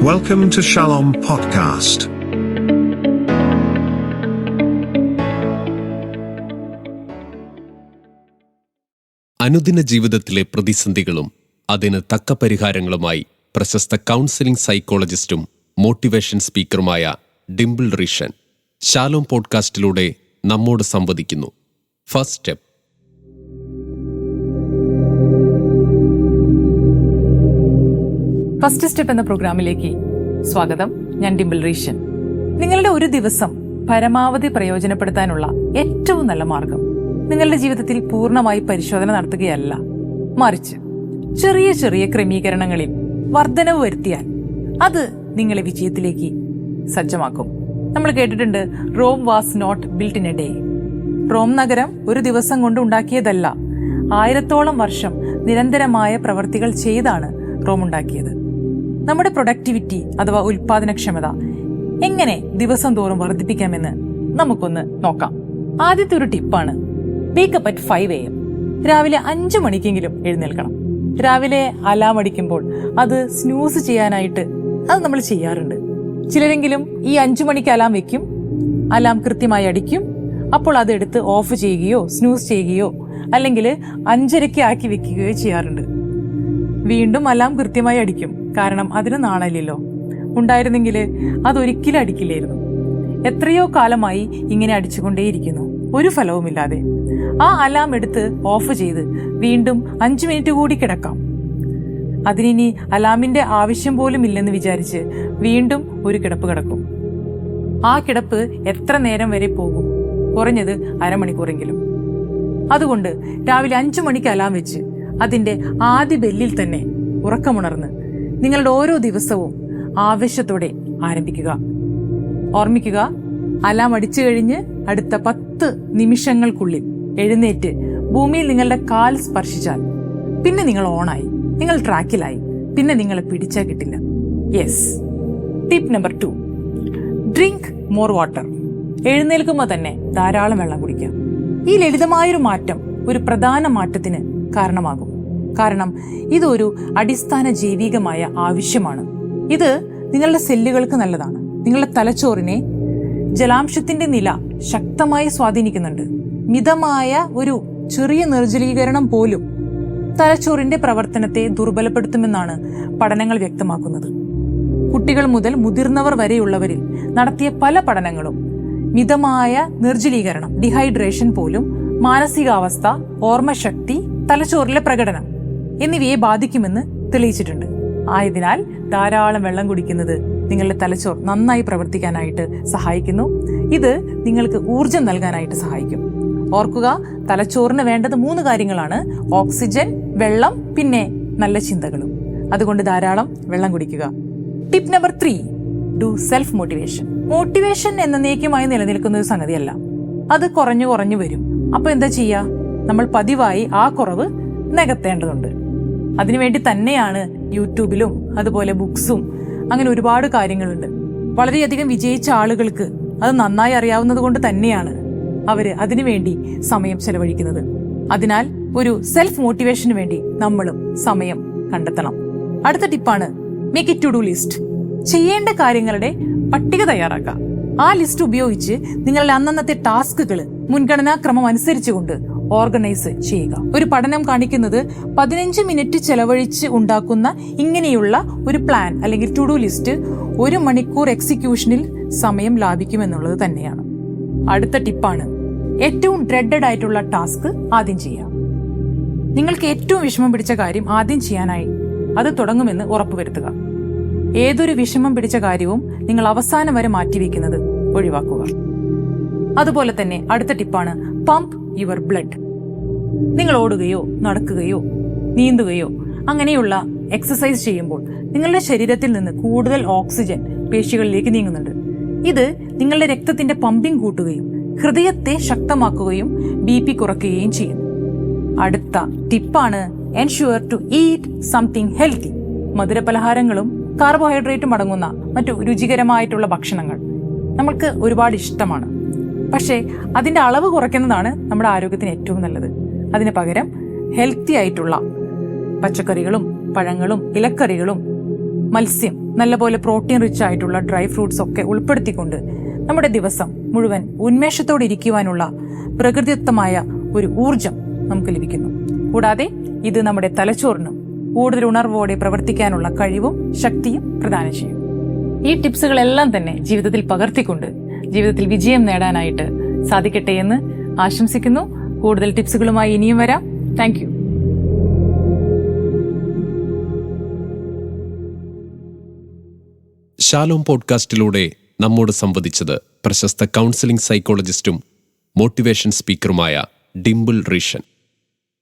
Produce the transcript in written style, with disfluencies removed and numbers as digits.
Welcome to Shalom Podcast. അനുദിന ജീവിതത്തിലെ പ്രതിസന്ധികളും അതിന് തക്ക പരിഹാരങ്ങളുമായി പ്രശസ്ത കൗൺസിലിംഗ് സൈക്കോളജിസ്റ്റും മോട്ടിവേഷൻ സ്പീക്കറുമായ ഡിംപിൾ റിഷൻ ഷാലോം പോഡ്കാസ്റ്റിലൂടെ നമ്മോട് സംവദിക്കുന്നു. First step. ഫസ്റ്റ് സ്റ്റെപ്പ് എന്ന പ്രോഗ്രാമിലേക്ക് സ്വാഗതം. ഞാൻ ഡിംപിൾ റീഷൻ. നിങ്ങളുടെ ഒരു ദിവസം പരമാവധി പ്രയോജനപ്പെടുത്താനുള്ള ഏറ്റവും നല്ല മാർഗം നിങ്ങളുടെ ജീവിതത്തിൽ പൂർണ്ണമായി പരിശോധന നടത്തുകയല്ല, മറിച്ച് ചെറിയ ചെറിയ ക്രമീകരണങ്ങളിൽ വർധനവ് വരുത്തിയാൽ അത് നിങ്ങളെ വിജയത്തിലേക്ക് സജ്ജമാക്കും. നമ്മൾ കേട്ടിട്ടുണ്ട്, Rome was not built in a day. Rome നഗരം ഒരു ദിവസം കൊണ്ട് ഉണ്ടാക്കിയതല്ല, 1000ഓളം വർഷം നിരന്തരമായ പ്രവർത്തികൾ ചെയ്താണ് റോം ഉണ്ടാക്കിയത്. നമ്മുടെ പ്രൊഡക്ടിവിറ്റി അഥവാ ഉൽപാദനക്ഷമത എങ്ങനെ ദിവസം തോറും വർദ്ധിപ്പിക്കാമെന്ന് നമുക്കൊന്ന് നോക്കാം. ആദ്യത്തെ ഒരു ടിപ്പാണ് വേക്കപ്പ് അറ്റ് 5 AM. രാവിലെ 5 മണിക്കെങ്കിലും എഴുന്നേൽക്കണം. രാവിലെ അലാം അടിക്കുമ്പോൾ അത് സ്നൂസ് ചെയ്യാനായിട്ട് അത് നമ്മൾ ചെയ്യാറുണ്ട്. ചിലരെങ്കിലും ഈ 5 മണിക്ക് അലാം വെക്കും, അലാം കൃത്യമായി അടിക്കും, അപ്പോൾ അതെടുത്ത് ഓഫ് ചെയ്യുകയോ സ്നൂസ് ചെയ്യുകയോ അല്ലെങ്കിൽ 5:30 ആക്കി വെക്കുകയോ ചെയ്യാറുണ്ട്. വീണ്ടും അലാം കൃത്യമായി അടിക്കും, കാരണം അതിന് നാണല്ലോ. ഉണ്ടായിരുന്നെങ്കിൽ അതൊരിക്കലും അടിക്കില്ലായിരുന്നു. എത്രയോ കാലമായി ഇങ്ങനെ അടിച്ചുകൊണ്ടേയിരിക്കുന്നു, ഒരു ഫലവുമില്ലാതെ. ആ അലാം എടുത്ത് ഓഫ് ചെയ്ത് വീണ്ടും 5 മിനിറ്റ് കൂടി കിടക്കാം. അതിനി അലാമിന്റെ ആവശ്യം പോലും ഇല്ലെന്ന് വിചാരിച്ച് വീണ്ടും ഒരു കിടപ്പ് കിടക്കും. ആ കിടപ്പ് എത്ര നേരം വരെ പോകും? കുറഞ്ഞത് അരമണിക്കൂറെങ്കിലും. അതുകൊണ്ട് രാവിലെ 5 മണിക്ക് അലാം വെച്ച് അതിന്റെ ആദ്യ ബെല്ലിൽ തന്നെ ഉറക്കമുണർന്ന് നിങ്ങളുടെ ഓരോ ദിവസവും ആവേശത്തോടെ ആരംഭിക്കുക. ഓർമ്മിക്കുക, അലാം അടിച്ചു കഴിഞ്ഞ് അടുത്ത 10 നിമിഷങ്ങൾക്കുള്ളിൽ എഴുന്നേറ്റ് ഭൂമിയിൽ നിങ്ങളുടെ കാൽ സ്പർശിച്ചാൽ പിന്നെ നിങ്ങൾ ഓണായി, നിങ്ങൾ ട്രാക്കിലായി, പിന്നെ നിങ്ങളെ പിടിച്ചാൽ കിട്ടില്ല. Yes. Tip number 2, drink more water. എഴുന്നേൽക്കുമ്പോൾ തന്നെ ധാരാളം വെള്ളം കുടിക്കാം. ഈ ലളിതമായൊരു മാറ്റം ഒരു പ്രധാന മാറ്റത്തിന് കാരണമാകും. കാരണം ഇതൊരു അടിസ്ഥാന ജൈവികമായ ആവശ്യമാണ്. ഇത് നിങ്ങളുടെ സെല്ലുകൾക്ക് നല്ലതാണ്. നിങ്ങളുടെ തലച്ചോറിനെ ജലാംശത്തിന്റെ നില ശക്തമായി സ്വാധീനിക്കുന്നുണ്ട്. മിതമായ ഒരു ചെറിയ നിർജ്ജലീകരണം പോലും തലച്ചോറിന്റെ പ്രവർത്തനത്തെ ദുർബലപ്പെടുത്തുമെന്നാണ് പഠനങ്ങൾ വ്യക്തമാക്കുന്നത്. കുട്ടികൾ മുതൽ മുതിർന്നവർ വരെയുള്ളവരിൽ നടത്തിയ പല പഠനങ്ങളും മിതമായ നിർജ്ജലീകരണം, ഡിഹൈഡ്രേഷൻ പോലും മാനസികാവസ്ഥ, ഓർമ്മശക്തി, തലച്ചോറിലെ പ്രകടനം എന്നിവയെ ബാധിക്കുമെന്ന് തെളിയിച്ചിട്ടുണ്ട്. ആയതിനാൽ ധാരാളം വെള്ളം കുടിക്കുന്നത് നിങ്ങളുടെ തലച്ചോർ നന്നായി പ്രവർത്തിക്കാനായിട്ട് സഹായിക്കുന്നു. ഇത് നിങ്ങൾക്ക് ഊർജം നൽകാനായിട്ട് സഹായിക്കും. ഓർക്കുക, തലച്ചോറിന് വേണ്ടത് 3 കാര്യങ്ങളാണ്: ഓക്സിജൻ, വെള്ളം, പിന്നെ നല്ല ചിന്തകളും. അതുകൊണ്ട് ധാരാളം വെള്ളം കുടിക്കുക. Tip number 3, do self motivation. Motivation എന്നേക്കുമായി നിലനിൽക്കുന്ന ഒരു സംഗതിയല്ല, അത് കുറഞ്ഞു കുറഞ്ഞു വരും. അപ്പൊ എന്താ ചെയ്യാ? നമ്മൾ പതിവായി ആ കുറവ് നികത്തേണ്ടതുണ്ട്. അതിനുവേണ്ടി തന്നെയാണ് യൂട്യൂബിലും അതുപോലെ ബുക്സും അങ്ങനെ ഒരുപാട് കാര്യങ്ങളുണ്ട്. വളരെയധികം വിജയിച്ച ആളുകൾക്ക് അത് നന്നായി അറിയാവുന്നത് കൊണ്ട് തന്നെയാണ് അവര് അതിനുവേണ്ടി സമയം ചെലവഴിക്കുന്നത്. അതിനാൽ ഒരു സെൽഫ് മോട്ടിവേഷന് വേണ്ടി നമ്മളും സമയം കണ്ടെത്തണം. അടുത്ത ടിപ്പാണ് make it to do list. ചെയ്യേണ്ട കാര്യങ്ങളുടെ പട്ടിക തയ്യാറാക്കുക. ആ ലിസ്റ്റ് ഉപയോഗിച്ച് നിങ്ങളുടെ അന്നന്നത്തെ ടാസ്കുകൾ മുൻഗണനാക്രമം അനുസരിച്ചുകൊണ്ട് ഓർഗനൈസ് ചെയ്യുക. ഒരു പഠനം കാണിക്കുന്നത് 15 മിനിറ്റ് ചെലവഴിച്ച് ഉണ്ടാക്കുന്ന ഇങ്ങനെയുള്ള ഒരു പ്ലാൻ അല്ലെങ്കിൽ ടു ഡു ലിസ്റ്റ് 1 മണിക്കൂർ എക്സിക്യൂഷനിൽ സമയം ലാഭിക്കുമെന്നുള്ളത് തന്നെയാണ്. അടുത്ത ടിപ്പാണ് ഏറ്റവും ഡ്രെഡഡ് ആയിട്ടുള്ള ടാസ്ക് ആദ്യം ചെയ്യുക. നിങ്ങൾക്ക് ഏറ്റവും വിഷമം പിടിച്ച കാര്യം ആദ്യം ചെയ്യാനായി അത് തുടങ്ങുമെന്ന് ഉറപ്പുവരുത്തുക. ഏതൊരു വിഷമം പിടിച്ച കാര്യവും നിങ്ങൾ അവസാനം വരെ മാറ്റിവെക്കുന്നത് ഒഴിവാക്കുക. അതുപോലെ തന്നെ അടുത്ത ടിപ്പാണ് പമ്പ് യുവർ ബ്ലഡ്. നിങ്ങൾ ഓടുകയോ നടക്കുകയോ നീന്തുകയോ അങ്ങനെയുള്ള എക്സസൈസ് ചെയ്യുമ്പോൾ നിങ്ങളുടെ ശരീരത്തിൽ നിന്ന് കൂടുതൽ ഓക്സിജൻ പേശികളിലേക്ക് നീങ്ങുന്നുണ്ട്. ഇത് നിങ്ങളുടെ രക്തത്തിന്റെ പമ്പിംഗ് കൂട്ടുകയും ഹൃദയത്തെ ശക്തമാക്കുകയും BP കുറയ്ക്കുകയും ചെയ്യും. അടുത്ത ടിപ്പാണ് ensure to eat something healthy. മധുരപലഹാരങ്ങളും കാർബോഹൈഡ്രേറ്റും അടങ്ങുന്ന മറ്റു രുചികരമായിട്ടുള്ള ഭക്ഷണങ്ങൾ നമ്മൾക്ക് ഒരുപാട് ഇഷ്ടമാണ്. പക്ഷേ അതിന്റെ അളവ് കുറയ്ക്കുന്നതാണ് നമ്മുടെ ആരോഗ്യത്തിന് ഏറ്റവും നല്ലത്. അതിന് പകരം ഹെൽത്തി ആയിട്ടുള്ള പച്ചക്കറികളും പഴങ്ങളും ഇലക്കറികളും മത്സ്യം, നല്ലപോലെ പ്രോട്ടീൻ റിച്ച് ആയിട്ടുള്ള ഡ്രൈ ഫ്രൂട്ട്സ് ഒക്കെ ഉൾപ്പെടുത്തിക്കൊണ്ട് നമ്മുടെ ദിവസം മുഴുവൻ ഉന്മേഷത്തോടെ ഇരിക്കുവാനുള്ള പ്രകൃതിദത്തമായ ഒരു ഊർജം നമുക്ക് ലഭിക്കുന്നു. കൂടാതെ ഇത് നമ്മുടെ തലച്ചോറിനും കൂടുതൽ ഉണർവോടെ പ്രവർത്തിക്കാനുള്ള കഴിവും ശക്തിയും പ്രദാനം ചെയ്യും. ഈ ടിപ്സുകളെല്ലാം തന്നെ ജീവിതത്തിൽ പകർത്തിക്കൊണ്ട് ജീവിതത്തിൽ വിജയം നേടാനായിട്ട് സാധിക്കട്ടെ എന്ന് ആശംസിക്കുന്നു. കൂടുതൽ ടിപ്സുകളുമായി ഇനിയും വരാം. Thank you. ഷാലോം പോഡ്കാസ്റ്റിലൂടെ നമ്മോട് സംവദിച്ചത് പ്രശസ്ത കൗൺസിലിംഗ് സൈക്കോളജിസ്റ്റും മോട്ടിവേഷൻ സ്പീക്കറുമായ ഡിംപിൾ റീഷൻ.